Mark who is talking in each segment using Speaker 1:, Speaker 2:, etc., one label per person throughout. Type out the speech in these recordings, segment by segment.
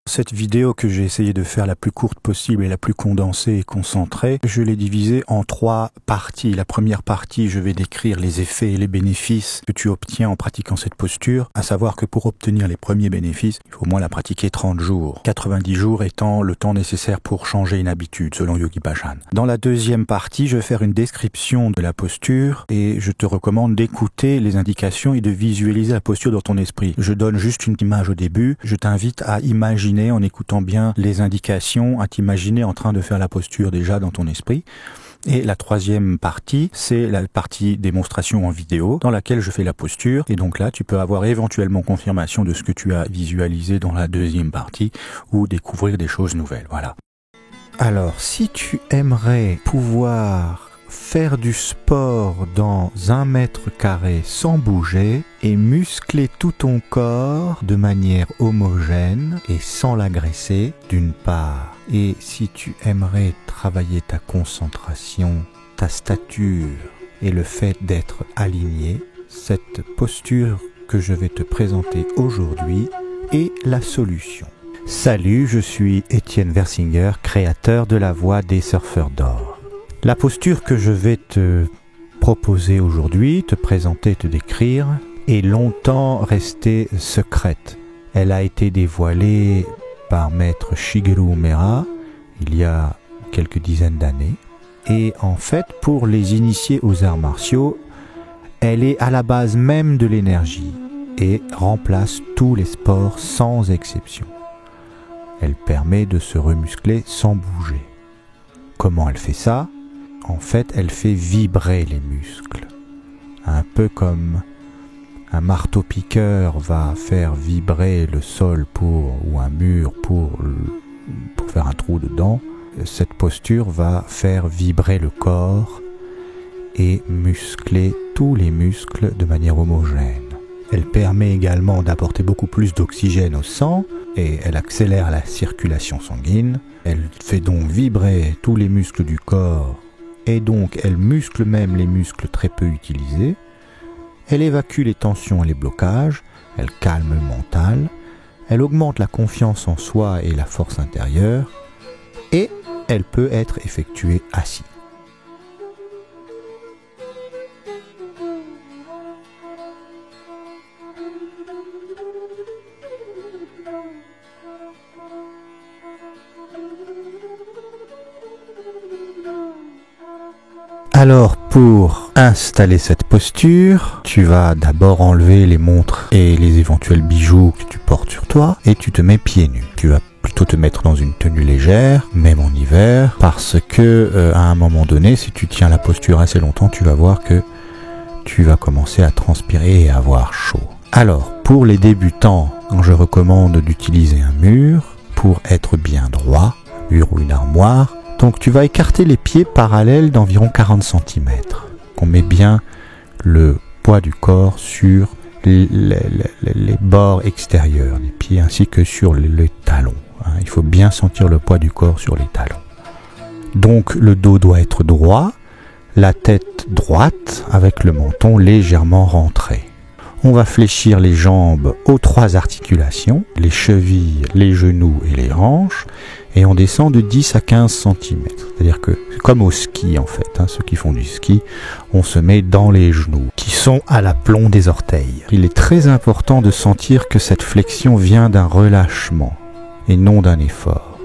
Speaker 1: Cette vidéo que j'ai essayé de faire la plus courte possible et la plus condensée et concentrée, je l'ai divisée en 3 parties. La première partie, je vais décrire les effets et les bénéfices que tu obtiens en pratiquant cette posture, à savoir que pour obtenir les premiers bénéfices, il faut au moins la pratiquer 30 jours. 90 jours étant le temps nécessaire pour changer une habitude, selon Yogi Bhajan. Dans la deuxième partie, je vais faire une description de la posture et je te recommande d'écouter les indications et de visualiser la posture dans ton esprit. Je donne juste une image au début. Je t'invite à imaginer, en écoutant bien les indications, à t'imaginer en train de faire la posture déjà dans ton esprit. Et la troisième partie, c'est la partie démonstration en vidéo, dans laquelle je fais la posture. Et donc là, tu peux avoir éventuellement confirmation de ce que tu as visualisé dans la deuxième partie, ou découvrir des choses nouvelles. Voilà. Alors, si tu aimerais pouvoir faire du sport dans 1 mètre carré sans bouger et muscler tout ton corps de manière homogène et sans l'agresser d'une part, et si tu aimerais travailler ta concentration, ta stature et le fait d'être aligné, cette posture que je vais te présenter aujourd'hui est la solution. Salut, je suis Étienne Versinger, créateur de la Voix des surfeurs d'or. La posture que je vais te proposer aujourd'hui, te présenter, te décrire, est longtemps restée secrète. Elle a été dévoilée par maître Shigeru Uemura il y a quelques dizaines d'années. Et en fait, pour les initiés aux arts martiaux, elle est à la base même de l'énergie et remplace tous les sports sans exception. Elle permet de se remuscler sans bouger. Comment elle fait ça ? En fait, elle fait vibrer les muscles. Un peu comme un marteau-piqueur va faire vibrer le sol ou un mur pour faire un trou dedans. Cette posture va faire vibrer le corps et muscler tous les muscles de manière homogène. Elle permet également d'apporter beaucoup plus d'oxygène au sang et elle accélère la circulation sanguine. Elle fait donc vibrer tous les muscles du corps et donc elle muscle même les muscles très peu utilisés. Elle évacue les tensions et les blocages, elle calme le mental, elle augmente la confiance en soi et la force intérieure, et elle peut être effectuée assis. Alors, pour installer cette posture, tu vas d'abord enlever les montres et les éventuels bijoux que tu portes sur toi et tu te mets pieds nus. Tu vas plutôt te mettre dans une tenue légère, même en hiver, parce que à un moment donné, si tu tiens la posture assez longtemps, tu vas voir que tu vas commencer à transpirer et à avoir chaud. Alors, pour les débutants, je recommande d'utiliser un mur pour être bien droit, un mur ou une armoire. Donc tu vas écarter les pieds parallèles d'environ 40 cm. On met bien le poids du corps sur les bords extérieurs des pieds ainsi que sur les talons. Il faut bien sentir le poids du corps sur les talons. Donc le dos doit être droit, la tête droite avec le menton légèrement rentré. On va fléchir les jambes aux 3 articulations, les chevilles, les genoux et les hanches, et on descend de 10 à 15 cm. C'est-à-dire que c'est comme au ski en fait, ceux qui font du ski, on se met dans les genoux, qui sont à l'aplomb des orteils. Il est très important de sentir que cette flexion vient d'un relâchement, et non d'un effort,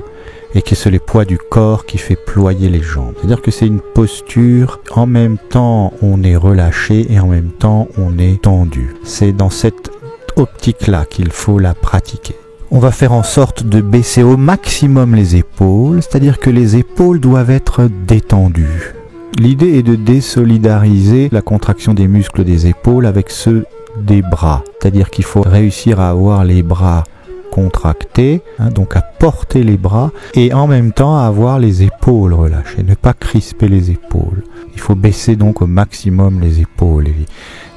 Speaker 1: et que c'est le poids du corps qui fait ployer les jambes. C'est-à-dire que c'est une posture, en même temps on est relâché et en même temps on est tendu. C'est dans cette optique-là qu'il faut la pratiquer. On va faire en sorte de baisser au maximum les épaules, c'est-à-dire que les épaules doivent être détendues. L'idée est de désolidariser la contraction des muscles des épaules avec ceux des bras. C'est-à-dire qu'il faut réussir à avoir les bras contractés, donc à porter les bras et en même temps à avoir les épaules relâchées, ne pas crisper les épaules. Il faut baisser donc au maximum les épaules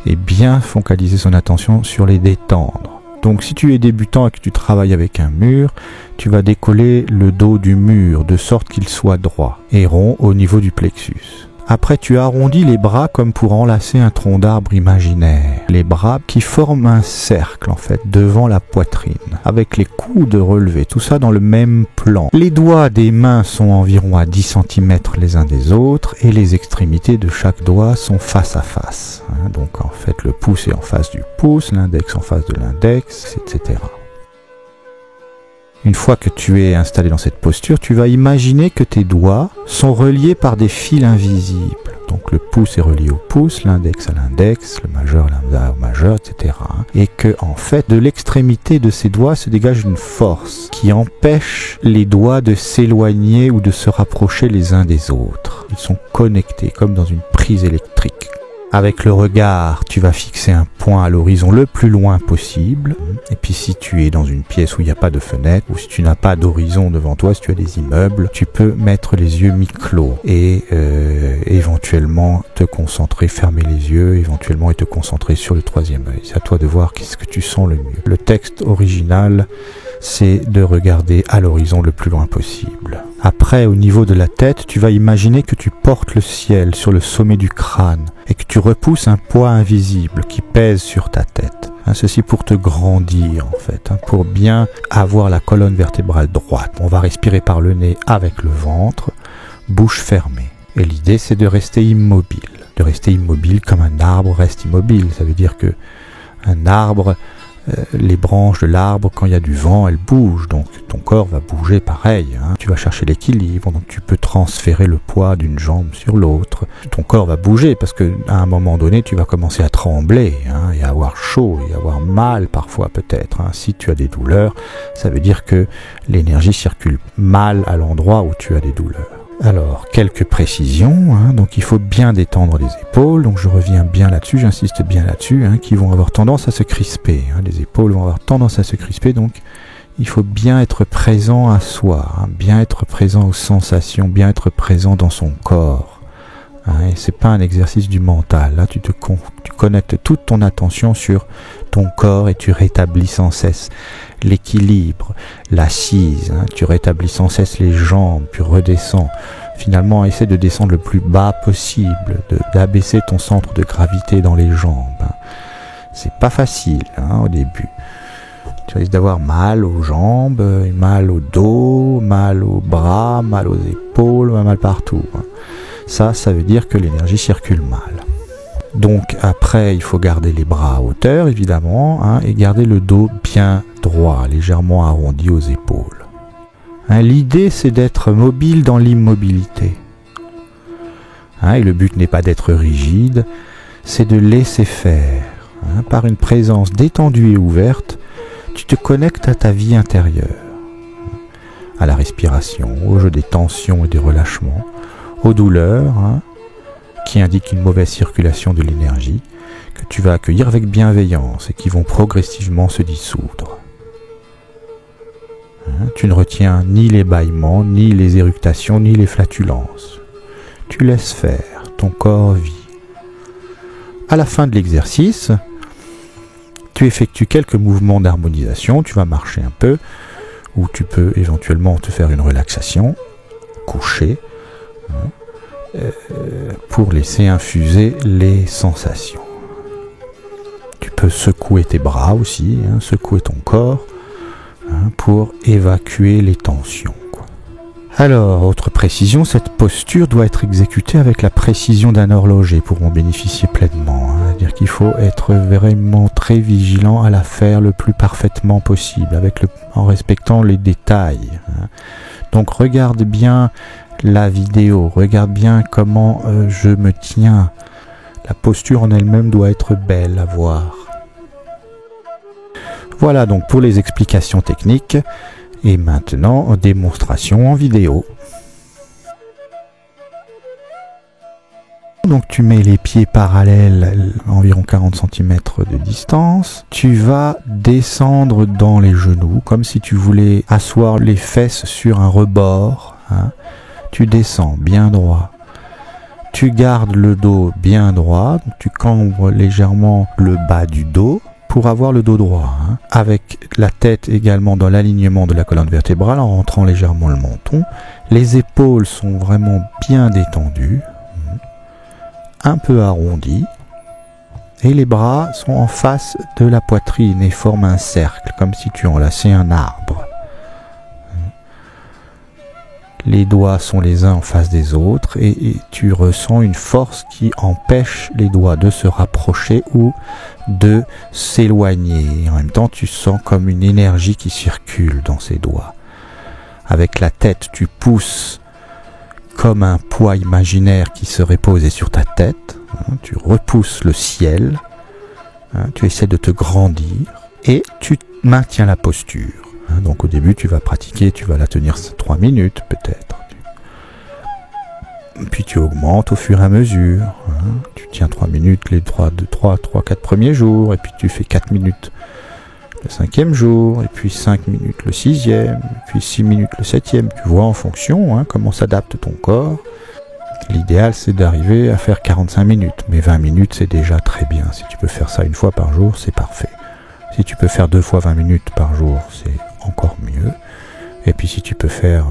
Speaker 1: et bien focaliser son attention sur les détendre. Donc si tu es débutant et que tu travailles avec un mur, tu vas décoller le dos du mur de sorte qu'il soit droit et rond au niveau du plexus. Après, tu arrondis les bras comme pour enlacer un tronc d'arbre imaginaire. Les bras qui forment un cercle, en fait, devant la poitrine, avec les coudes relevés, tout ça dans le même plan. Les doigts des mains sont environ à 10 cm les uns des autres, et les extrémités de chaque doigt sont face à face. Donc, en fait, le pouce est en face du pouce, l'index en face de l'index, etc. Une fois que tu es installé dans cette posture, tu vas imaginer que tes doigts sont reliés par des fils invisibles. Donc le pouce est relié au pouce, l'index à l'index, le majeur au majeur, etc. Et que, en fait, de l'extrémité de ces doigts se dégage une force qui empêche les doigts de s'éloigner ou de se rapprocher les uns des autres. Ils sont connectés comme dans une prise électrique. Avec le regard, tu vas fixer un point à l'horizon le plus loin possible. Et puis si tu es dans une pièce où il n'y a pas de fenêtre, ou si tu n'as pas d'horizon devant toi, si tu as des immeubles, tu peux mettre les yeux mi-clos et éventuellement te concentrer, fermer les yeux, éventuellement et te concentrer sur le troisième œil. C'est à toi de voir qu'est-ce que tu sens le mieux. Le texte original, c'est de regarder à l'horizon le plus loin possible. Après, au niveau de la tête, tu vas imaginer que tu portes le ciel sur le sommet du crâne et que tu repousses un poids invisible qui pèse sur ta tête. Ceci pour te grandir, en fait, pour bien avoir la colonne vertébrale droite. On va respirer par le nez avec le ventre, bouche fermée. Et l'idée, c'est de rester immobile. De rester immobile comme un arbre reste immobile. Ça veut dire que un arbre, les branches de l'arbre, quand il y a du vent, elles bougent, donc ton corps va bouger pareil. Tu vas chercher l'équilibre, donc tu peux transférer le poids d'une jambe sur l'autre. Ton corps va bouger parce qu'à un moment donné, tu vas commencer à trembler et à avoir chaud et à avoir mal parfois peut-être. Si tu as des douleurs, ça veut dire que l'énergie circule mal à l'endroit où tu as des douleurs. Alors, quelques précisions, donc il faut bien détendre les épaules, donc je reviens bien là-dessus, j'insiste bien là-dessus, qui vont avoir tendance à se crisper, les épaules vont avoir tendance à se crisper, donc il faut bien être présent à soi, bien être présent aux sensations, bien être présent dans son corps, et c'est pas un exercice du mental, là tu connectes toute ton attention sur ton corps et tu rétablis sans cesse l'équilibre, l'assise, tu rétablis sans cesse les jambes, puis redescends. Finalement, essaie de descendre le plus bas possible, d'abaisser ton centre de gravité dans les jambes. C'est pas facile au début. Tu risques d'avoir mal aux jambes, mal au dos, mal aux bras, mal aux épaules, mal partout. Ça veut dire que l'énergie circule mal. Donc après, il faut garder les bras à hauteur, évidemment, et garder le dos bien droit, légèrement arrondi aux épaules. L'idée, c'est d'être mobile dans l'immobilité. Et le but n'est pas d'être rigide, c'est de laisser faire. Par une présence détendue et ouverte, tu te connectes à ta vie intérieure, à la respiration, au jeu des tensions et des relâchements, aux douleurs, qui indiquent une mauvaise circulation de l'énergie, que tu vas accueillir avec bienveillance et qui vont progressivement se dissoudre. Tu ne retiens ni les bâillements, ni les éructations, ni les flatulences. Tu laisses faire, ton corps vit. À la fin de l'exercice, tu effectues quelques mouvements d'harmonisation, tu vas marcher un peu, ou tu peux éventuellement te faire une relaxation, coucher, pour laisser infuser les sensations. Tu peux secouer tes bras aussi, secouer ton corps, pour évacuer les tensions. Alors, autre précision, cette posture doit être exécutée avec la précision d'un horloger pour en bénéficier pleinement. C'est-à-dire qu'il faut être vraiment très vigilant à la faire le plus parfaitement possible, en respectant les détails. Donc regarde bien la vidéo, regarde bien comment je me tiens. La posture en elle-même doit être belle à voir. Voilà donc pour les explications techniques. Et maintenant, démonstration en vidéo. Donc tu mets les pieds parallèles, environ 40 cm de distance. Tu vas descendre dans les genoux, comme si tu voulais asseoir les fesses sur un rebord. Tu descends bien droit. Tu gardes le dos bien droit. Donc tu cambres légèrement le bas du dos pour avoir le dos droit, avec la tête également dans l'alignement de la colonne vertébrale en rentrant légèrement le menton. Les épaules sont vraiment bien détendues. un peu arrondi. Et les bras sont en face de la poitrine et forment un cercle, comme si tu enlaçais un arbre. Les doigts sont les uns en face des autres et tu ressens une force qui empêche les doigts de se rapprocher ou de s'éloigner. En même temps, tu sens comme une énergie qui circule dans ces doigts. Avec la tête, tu pousses comme un poids imaginaire qui serait posé sur ta tête. Tu repousses le ciel. Tu essaies de te grandir et tu maintiens la posture. Donc au début, tu vas pratiquer, tu vas la tenir 3 minutes peut-être. Puis tu augmentes au fur et à mesure. Tu tiens 3 minutes les 3, 4 premiers jours, et puis tu fais 4 minutes le 5e jour, et puis 5 minutes le 6e, et puis 6 minutes le 7e. Tu vois en fonction comment s'adapte ton corps. L'idéal, c'est d'arriver à faire 45 minutes, mais 20 minutes, c'est déjà très bien. Si tu peux faire ça une fois par jour, c'est parfait. Si tu peux faire 2 fois 20 minutes par jour, c'est encore mieux. Et puis si tu peux faire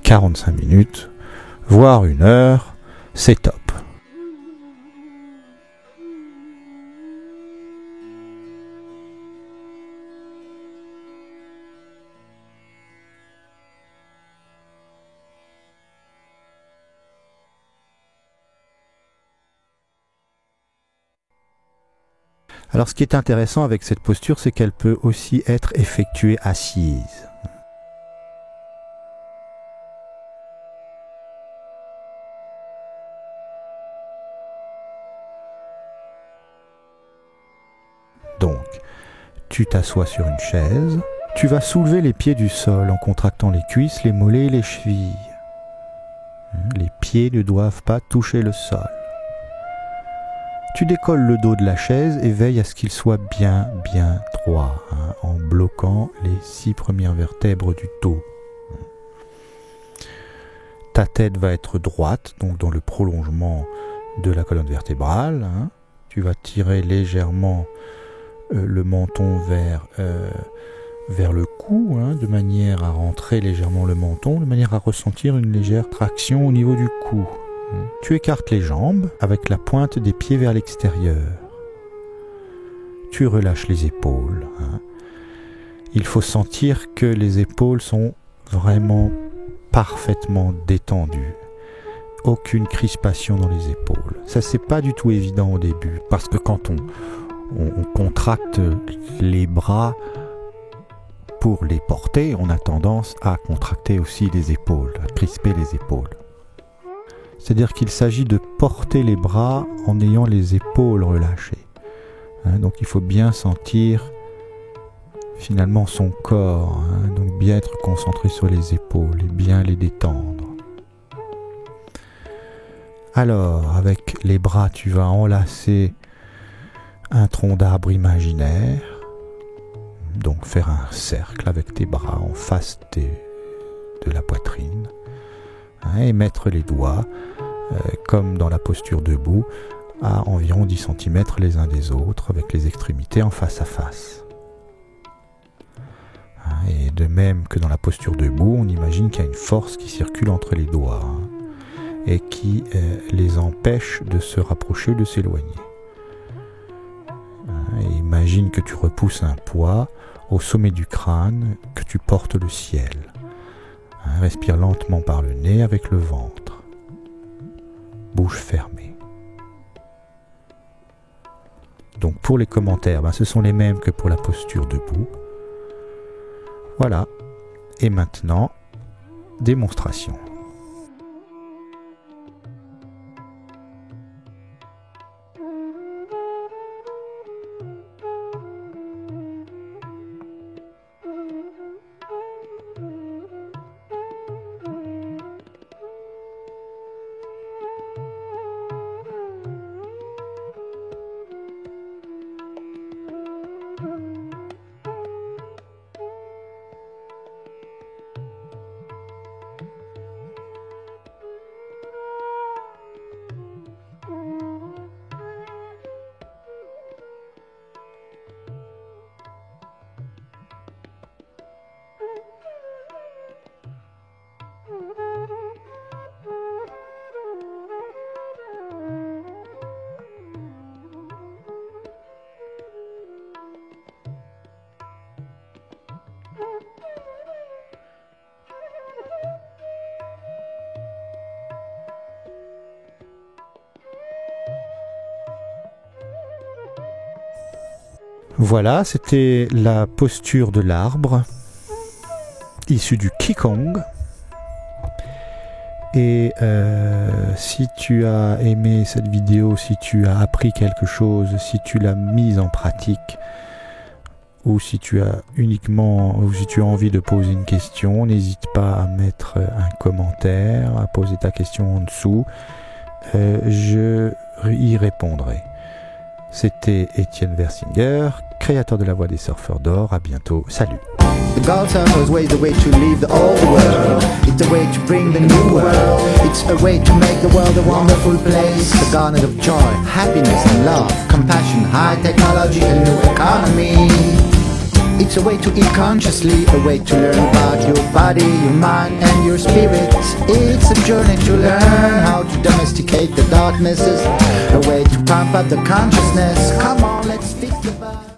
Speaker 1: 45 minutes, voire 1 heure, c'est top. Alors ce qui est intéressant avec cette posture, c'est qu'elle peut aussi être effectuée assise. Donc, tu t'assois sur une chaise, tu vas soulever les pieds du sol en contractant les cuisses, les mollets et les chevilles. Les pieds ne doivent pas toucher le sol. Tu décolles le dos de la chaise et veille à ce qu'il soit bien droit, en bloquant les 6 premières vertèbres du dos. Ta tête va être droite, donc dans le prolongement de la colonne vertébrale. Tu vas tirer légèrement le menton vers le cou, de manière à rentrer légèrement le menton, de manière à ressentir une légère traction au niveau du cou. Tu écartes les jambes avec la pointe des pieds vers l'extérieur. Tu relâches les épaules. Il faut sentir que les épaules sont vraiment parfaitement détendues. Aucune crispation dans les épaules. Ça, c'est pas du tout évident au début, parce que quand on contracte les bras pour les porter, on a tendance à contracter aussi les épaules, à crisper les épaules. C'est-à-dire qu'il s'agit de porter les bras en ayant les épaules relâchées. Donc il faut bien sentir finalement son corps, donc bien être concentré sur les épaules et bien les détendre. Alors, avec les bras, tu vas enlacer un tronc d'arbre imaginaire, donc faire un cercle avec tes bras en face de la poitrine, et mettre les doigts, comme dans la posture debout, à environ 10 cm les uns des autres, avec les extrémités en face à face. Et de même que dans la posture debout, on imagine qu'il y a une force qui circule entre les doigts, et qui les empêche de se rapprocher ou de s'éloigner. Et imagine que tu repousses un poids au sommet du crâne, que tu portes le ciel. Respire lentement par le nez avec le ventre. Bouche fermée. Donc pour les commentaires, ce sont les mêmes que pour la posture debout. Voilà. Et maintenant, démonstration. Voilà, c'était la posture de l'arbre, issue du Qigong. Et si tu as aimé cette vidéo, si tu as appris quelque chose, si tu l'as mise en pratique, ou si tu as envie de poser une question, n'hésite pas à mettre un commentaire, à poser ta question en dessous. Je y répondrai. C'était Étienne Versinger, créateur de la Voix des surfeurs d'or. À bientôt. Salut.
Speaker 2: The Galton was always the way to leave the old world. It's a way to bring the new world. It's a way to make the world a wonderful place. The garnet of joy, happiness and love, compassion, high technology and new economy. It's a way to eat consciously, a way to learn about your body, your mind and your spirit. It's a journey to learn how to domesticate the darknesses, a way to pump up the consciousness. Come on, let's fix the vibe.